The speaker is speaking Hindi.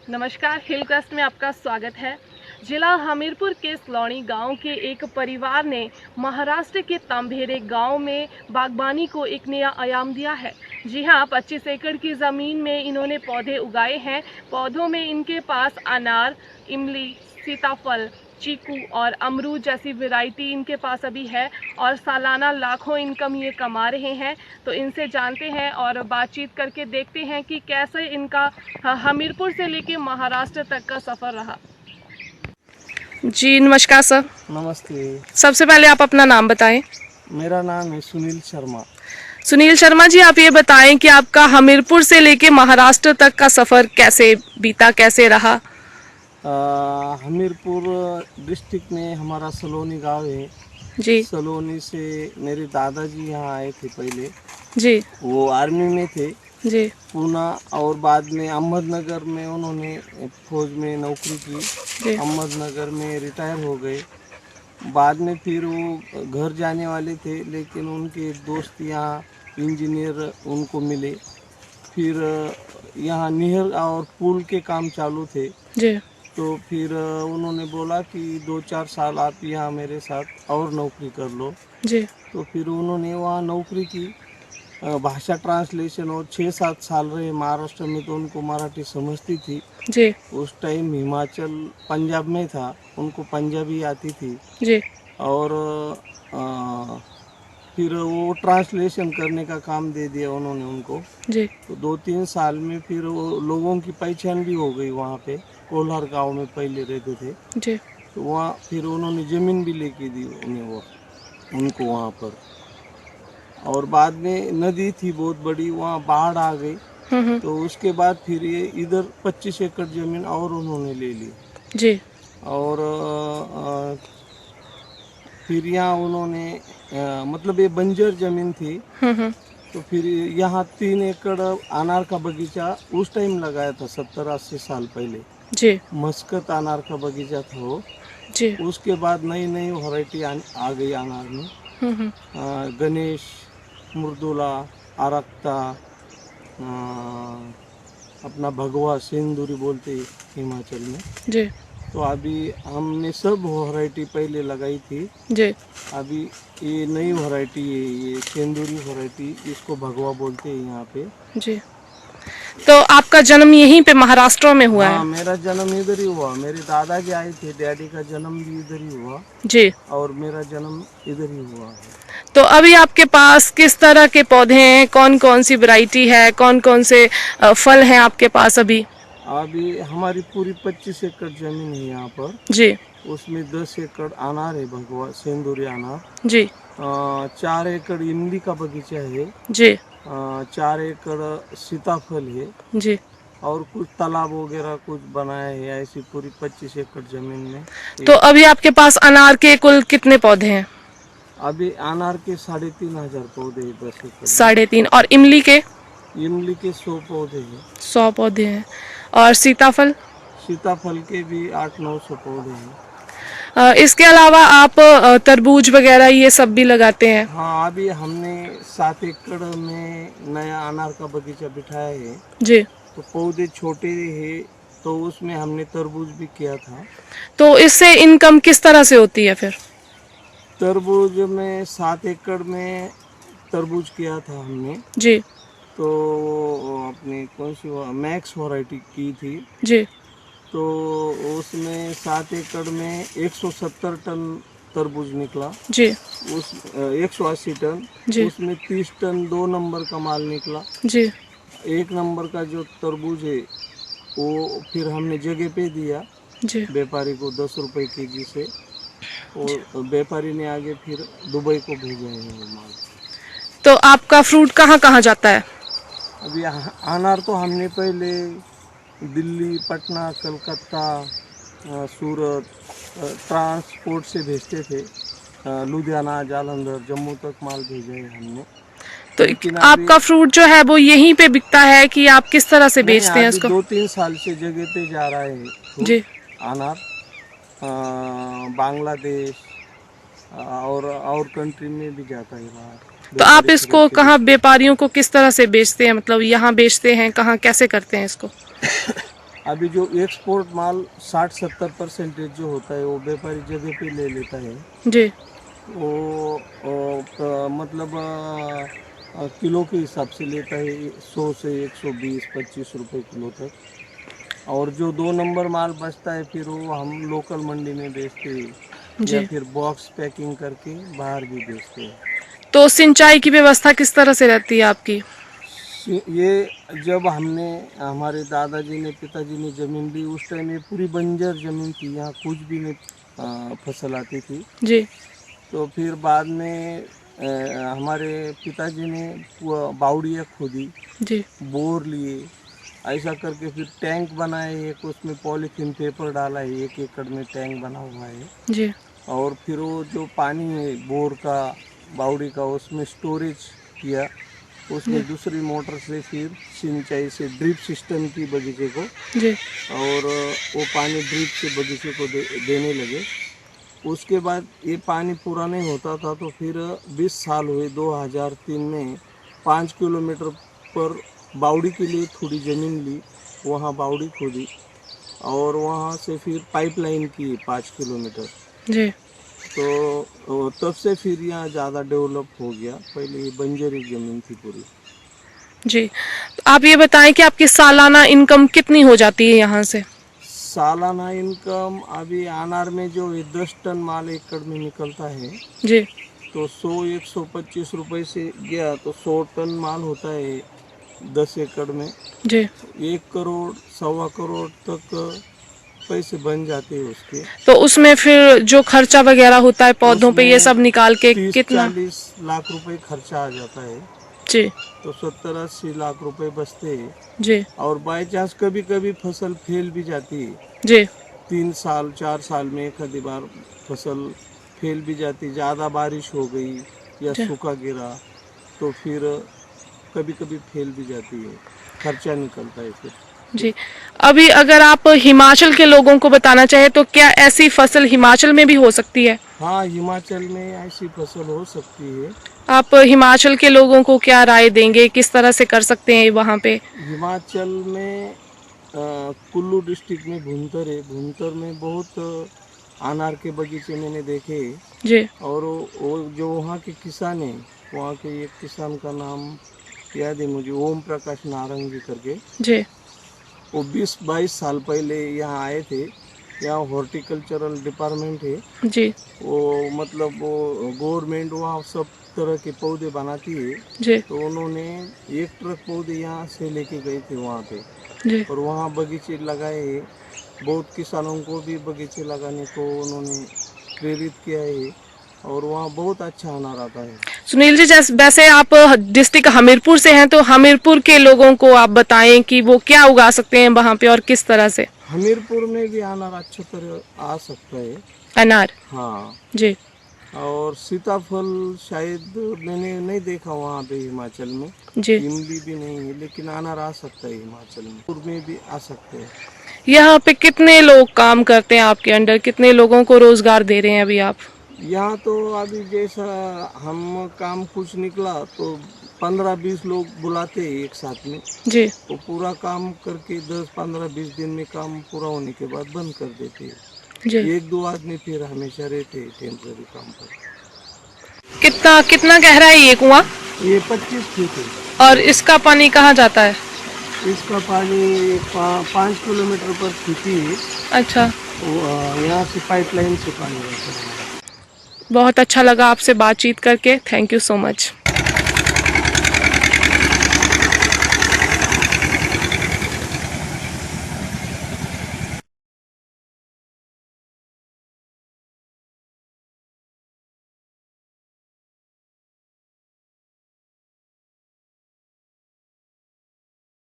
नमस्कार, हिलक्रेस्ट में आपका स्वागत है। जिला हमीरपुर के सलौनी गांव के एक परिवार ने महाराष्ट्र के तांभेरे गांव में बागबानी को एक नया आयाम दिया है। जी हां, 25 एकड़ की ज़मीन में इन्होंने पौधे उगाए हैं। पौधों में इनके पास अनार, इमली, सीताफल, चीकू और अमरूद जैसी वैरायटी इनके पास अभी है और सालाना लाखों इनकम ये कमा रहे हैं। तो इनसे जानते हैं और बातचीत करके देखते हैं कि कैसे इनका हमीरपुर से लेके महाराष्ट्र तक का सफ़र रहा। जी नमस्कार सर। नमस्ते। सबसे पहले आप अपना नाम बताएं। मेरा नाम है सुनील शर्मा। सुनील शर्मा जी, आप ये बताएं कि आपका हमीरपुर से लेके महाराष्ट्र तक का सफ़र कैसे बीता, कैसे रहा? हमीरपुर डिस्ट्रिक्ट में हमारा सलोनी गांव है जी सलोनी से मेरे दादाजी यहाँ आए थे पहले। जी वो आर्मी में थे जी पूना, और बाद में अहमदनगर में उन्होंने फौज में नौकरी की। जी अहमदनगर में रिटायर हो गए। बाद में फिर वो घर जाने वाले थे, लेकिन उनके दोस्त यहाँ इंजीनियर उनको मिले। फिर यहाँ नहर और पुल के काम चालू थे, जी तो फिर उन्होंने बोला कि 2-4 साल आप यहाँ मेरे साथ और नौकरी कर लो। जी तो फिर उन्होंने वहाँ नौकरी की, भाषा ट्रांसलेशन, और 6-7 साल रहे महाराष्ट्र में। तो उनको मराठी समझती थी। जी उस टाइम हिमाचल पंजाब में था, उनको पंजाबी आती थी। जी और फिर वो ट्रांसलेशन करने का काम दे दिया उन्होंने उनको। जी तो 2-3 साल में फिर वो लोगों की पहचान भी हो गई वहाँ पे। कोल्हार गांव में पहले रहते थे, जी तो वहाँ फिर उन्होंने ज़मीन भी लेके दी उन्हें, वो उनको वहाँ पर। और बाद में नदी थी बहुत बड़ी, वहाँ बाढ़ आ गई। तो उसके बाद फिर ये इधर 25 एकड़ ज़मीन और उन्होंने ले ली। जी और फिर यहाँ उन्होंने मतलब ये बंजर ज़मीन थी। तो फिर यहाँ 3 एकड़ अनार का बगीचा उस टाइम लगाया था, 70-80 साल पहले। जी मस्कत अनार का बगीचा था वो। जी उसके बाद नई नई वैरायटी आ गई अनार में। गणेश, मुर्दुला, आरक्ता, अपना भगवा, सिंदूरी बोलते हिमाचल में। जी तो अभी हमने सब वैरायटी पहले लगाई थी। जी अभी ये नई वैरायटी है, ये सिंदूरी वैरायटी, इसको भगवा बोलते हैं यहाँ पे। जी तो आपका जन्म यहीं पे महाराष्ट्र में हुआ हाँ, है? मेरा जन्म इधर ही हुआ। मेरे दादाजी आए थे, डैडी का जन्म भी इधर ही हुआ, जी। और मेरा जन्म इधर ही हुआ है। तो अभी आपके पास किस तरह के पौधे हैं, कौन कौन सी वैरायटी है, कौन कौन से फल हैं आपके पास अभी? अभी हमारी पूरी 25 एकड़ जमीन है यहाँ पर। जी उसमें 10 एकड़ अनार है, भगवा सिंदूरी अनार। जी 4 एकड़ इमली का बगीचा है। जी 4 एकड़ सीताफल है, जी। और कुछ तालाब वगैरह कुछ बनाए हैं। ऐसी पूरी 25 एकड़ जमीन में। तो अभी आपके पास अनार के कुल कितने पौधे हैं? अभी अनार के 3,500 पौधे हैं 10 एकड़ में। 3.5। और इमली के? इमली के 100 पौधे हैं। 100 पौधे हैं। और सीताफल? सीताफल के भी 800-900 पौधे हैं। इसके अलावा आप तरबूज वगैरह ये सब भी लगाते हैं? हाँ, अभी हमने 7 एकड़ में नया अनार का बगीचा बिठाया है। जी। तो पौधे छोटे हैं, तो उसमें हमने तरबूज भी किया था। तो इससे इनकम किस तरह से होती है फिर? तरबूज में 7 एकड़ में तरबूज किया था हमने। जी तो अपनी कौन सी मैक्स वैरायटी की थी। जी तो उसमें 7 एकड़ में 170 टन तरबूज निकला। जी उस 180 टन, जी उसमें 30 टन 2 नंबर का माल निकला। जी 1 नंबर का जो तरबूज है वो फिर हमने जगह पे दिया जी व्यापारी को 10 रुपए केजी से, और व्यापारी ने आगे फिर दुबई को भेजा है वो माल। तो आपका फ्रूट कहाँ कहाँ जाता है? अभी अनार तो हमने पहले दिल्ली, पटना, कलकत्ता, सूरत ट्रांसपोर्ट से भेजते थे। लुधियाना, जालंधर, जम्मू तक माल भेजा है हमने। तो लेकिन आपका फ्रूट जो है वो यहीं पे बिकता है कि आप किस तरह से बेचते हैं अभी इसको? 2-3 साल से जगह पे जा रहा है फ्रूट जी। अनार। बांग्लादेश और कंट्री में भी जाता है बाहर। तो आप इसको कहाँ व्यापारियों को किस तरह से बेचते हैं, मतलब यहाँ बेचते हैं कहाँ, कैसे करते हैं इसको? अभी जो एक्सपोर्ट माल 60-70% जो होता है वो व्यापारी जगह पे ले लेता है। जी। वो मतलब किलो के हिसाब से लेता है, 100 से 120-25 रुपए किलो तक। और जो 2 नंबर माल बचता है फिर वो हम लोकल मंडी में बेचते हैं या जी। फिर बॉक्स पैकिंग करके बाहर भी बेचते हैं। तो सिंचाई की व्यवस्था किस तरह से रहती है आपकी? ये जब हमने हमारे दादाजी ने पिताजी ने ज़मीन ली उस टाइम ये पूरी बंजर ज़मीन थी, यहाँ कुछ भी नहीं फसल आती थी। जी। तो फिर बाद में हमारे पिताजी ने बावड़ियाँ खोदी, जी। बोर लिए, ऐसा करके फिर टैंक बनाए एक, उसमें पॉलीथीन पेपर डाला है, 1 एकड़ में टैंक बना हुआ है। जी। और फिर वो जो पानी है बोर का, बावड़ी का, उसमें स्टोरेज किया। उसमें दूसरी मोटर से फिर सिंचाई से ड्रिप सिस्टम की बगीचे को, जी। और वो पानी ड्रिप से बगीचे को देने लगे। उसके बाद ये पानी पूरा नहीं होता था तो फिर 20 साल हुए, 2003 में 5 किलोमीटर पर बावड़ी के लिए थोड़ी ज़मीन ली, वहाँ बावड़ी खोदी और वहाँ से फिर पाइपलाइन की 5 किलोमीटर। जी। तो तब से फिर यहाँ ज़्यादा डेवलप हो गया, पहले ये बंजर ज़मीन थी पूरी। जी। तो आप ये बताएं कि आपकी सालाना इनकम कितनी हो जाती है यहाँ से? सालाना इनकम अभी अनार में जो 10 टन माल एकड़ में निकलता है जी। तो 100-125 रुपए से गया तो 100 टन माल होता है 10 एकड़ में। जी। 1 करोड़ 1.25 करोड़ तक पैसे बन जाते हैं उसके। तो उसमें फिर जो खर्चा वगैरह होता है पौधों पे, ये सब निकाल के कितना? 30-40 लाख रुपए खर्चा आ जाता है। जी। तो 70-80 लाख रुपए बचते हैं। जी। और बाई चांस कभी कभी फसल फेल भी जाती है। जी। 3 साल 4 साल में एक आधी बार फसल फेल भी जाती, ज़्यादा बारिश हो गई या जी। सूखा गिरा तो फिर कभी कभी फेल भी जाती है, खर्चा निकलता है फिर। जी। अभी अगर आप हिमाचल के लोगों को बताना चाहे तो क्या ऐसी फसल हिमाचल में भी हो सकती है? हाँ, हिमाचल में ऐसी फसल हो सकती है। आप हिमाचल के लोगों को क्या राय देंगे, किस तरह से कर सकते हैं वहाँ पे? हिमाचल में कुल्लू डिस्ट्रिक्ट में भुंतर है, भुंतर में बहुत अनार के बगीचे मैंने देखे। जी। और वो जो वहाँ के किसान हैं, वहाँ के एक किसान का नाम याद है मुझे, ओम प्रकाश नारंगी करके। जी। वो 20-22 साल पहले यहाँ आए थे। यहाँ हॉर्टिकल्चरल डिपार्टमेंट है, जी। वो मतलब वो गवर्नमेंट वहाँ सब तरह के पौधे बनाती है। जी। तो उन्होंने 1 ट्रक पौधे यहाँ से लेके गए थे वहाँ पे, जी। और वहाँ बगीचे लगाए। बहुत किसानों को भी बगीचे लगाने को उन्होंने प्रेरित किया है और वहाँ बहुत अच्छा अनार आता है। सुनील जी, जैसे वैसे आप डिस्ट्रिक्ट हमीरपुर से हैं तो हमीरपुर के लोगों को आप बताएं कि वो क्या उगा सकते हैं वहाँ पे और किस तरह से? हमीरपुर में भी अनार अच्छा तरह आ सकता है। अनार? हाँ। जी। और सीताफल शायद मैंने नहीं देखा वहाँ पे हिमाचल में। जी। इमली भी नहीं है, लेकिन अनार आ सकता है हिमाचल में, पूर्व में भी आ सकते हैं। यहाँ पे कितने लोग काम करते हैं आपके अंडर, कितने लोगों को रोजगार दे रहे हैं अभी आप? यहाँ तो अभी जैसा हम काम कुछ निकला तो 15-20 लोग बुलाते हैं एक साथ में। जी। तो पूरा काम करके 10-15-20 दिन में काम पूरा होने के बाद बंद कर देते हैं। जी। 1-2 आदमी फिर हमेशा रहते हैं टेम्पररी काम पर। कितना कितना गहरा है ये कुआं? ये 25 फीट है। और इसका पानी कहाँ जाता है? इसका पानी 5 किलोमीटर पर खेती है। अच्छा। यहाँ से पाइपलाइन से पानी आता है। बहुत अच्छा लगा आपसे बातचीत करके, थैंक यू सो मच।